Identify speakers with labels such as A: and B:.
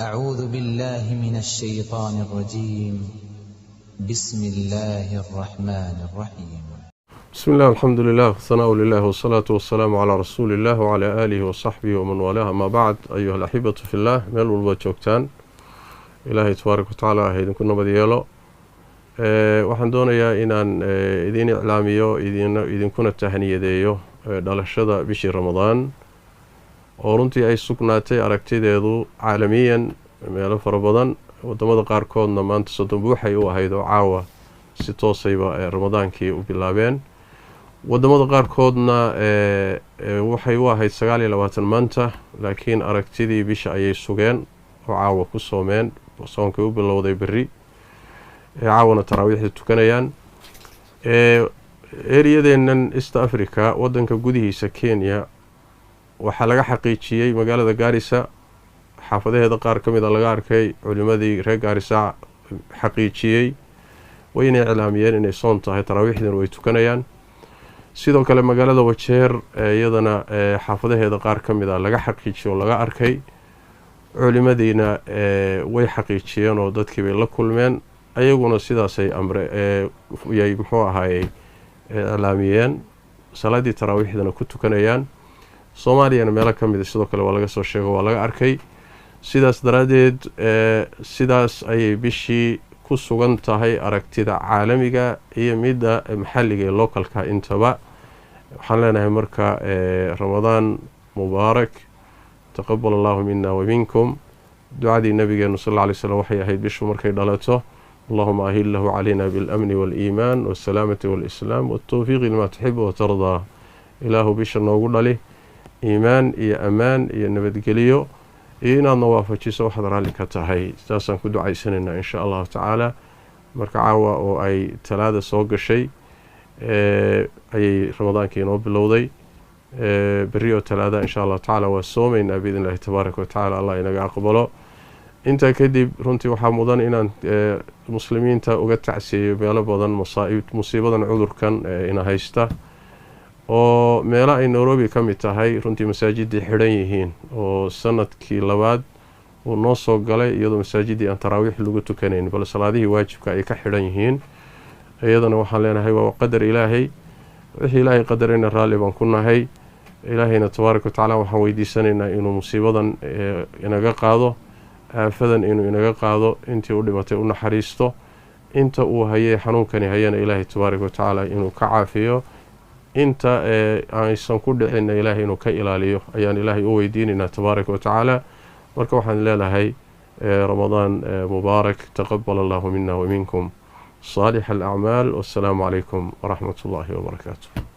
A: أعوذ بالله من الشيطان الرجيم. بسم الله الرحمن الرحيم.
B: بسم الله الحمد لله والثناء لله والصلاة والسلام على رسول الله وعلى آله وصحبه ومن والاه. ما بعد، أيها الأحبة في الله، ميل walba joogtaan ilaahay tabaaraka watacaala ha idinku nabad yeelo. Waxaan doonayaa inaan idin iclaamiyo idinkuna tahniyadeeyo dhalashada bishii Ramadaan oo runtii ay sugnaatay aragtideedu caalamiyan meelo fara badan. wadamada qaarkoodna maanta soddon buuxay u ahayd oo caawa si toosayba Ramadaankii u bilaabeen. wadamada qaarkoodna waxay u ahayd 29 maanta, laakiin aragtidii bisha ayay sugeen oo caawa ku soomeen. soonkii u bilowday berri, caawana taraawiixda tukanayaan. eriyadeennan East Africa, wadanka gudihiisa Kenya, waxaa laga xaqiijiyey magaalada Garissa, xaafadaheeda qaar ka mid a laga arkay culimadii reer Garissa xaqiijiyey, wayna iclaamiyeen inay soon tahay, taraawiixdana way tukanayaan. sidoo kale magaalada Wajeer iyadana xaafadaheeda qaar ka mid a laga xaqiijiyey oo laga arkay, culimadiina way xaqiijiyeen oo dadkii bay la kulmeen, ayaguna sidaasay yay muxuu ahaayey iclaamiyeen, salaadii taraawiixdana ku tukanayaan. Soomaaliyana meelo ka mid sidoo kale waa laga soo sheego, waa laga arkay. sidaas daraaddeed sidaas ayay bishii ku sugan tahay aragtida caalamiga iyo midda maxalliga ee localka intaba. waxaan leenahay marka Ramadaan mubaarak, taqabbal Allahu minna wa minkum. ducadii nabigeenu sallallahu alayhi wasallam waxay ahayd bishu markay dhalato: اللهم أهله علينا بالأمن والإيمان والسلامة والإسلام والتوفيق لما تحب وترضى. إله بيش نوغو دالي إيمان إيا أمان إيا نبدقليو إينا نوافجيسو وحضر عليك تهي. تاسان كدو عيساننا إن شاء الله تعالى. مركا عاوة أو أي تلادة سوق الشيء أي رمضان كينو بلوضي بريو تلادة إن شاء الله تعالى والسومين بإذن الله تبارك وتعالى. الله إنك أقبله. inta kadib runtii waxaa mudan inaan muslimiinta uga tacsiyeeyo meelo badan musiibadan cudurkan ina haysta, oo meelo ay Nairobi ka mid tahay runtii masaajidii xidhan yihiin, oo sanadkii labaad uu noo soo galay iyadoo masaajidii aan taraawiix lagu tukanayn, bal salaadihii waajibka ay ka xidhan yihiin. iyadana waxaan leenahay waa qadar ilaahay, wixii ilaahay qadarayna raalli baan ku nahay. ilaahayna tabaaraka watacaala waxaan weydiisanaynaa inuu musiibadan inaga qaado, aafadan inuu inaga qaado, intii u dhimatay u naxariisto, inta uu hayay xanuunkani hayana ilaahay tabaaraka watacaala inuu ka caafiyo, inta aysan ku dhicina ilaahay inuu ka ilaaliyo ayaan ilaahay u weydiinaynaa tabaaraka watacaala. marka waxaan leedahay Ramadaan mubaarak, taqabbal Allahu minna wa minkum saalix al-a'maal. wassalaamu calaykum waraxmatullaahi wabarakaatuh.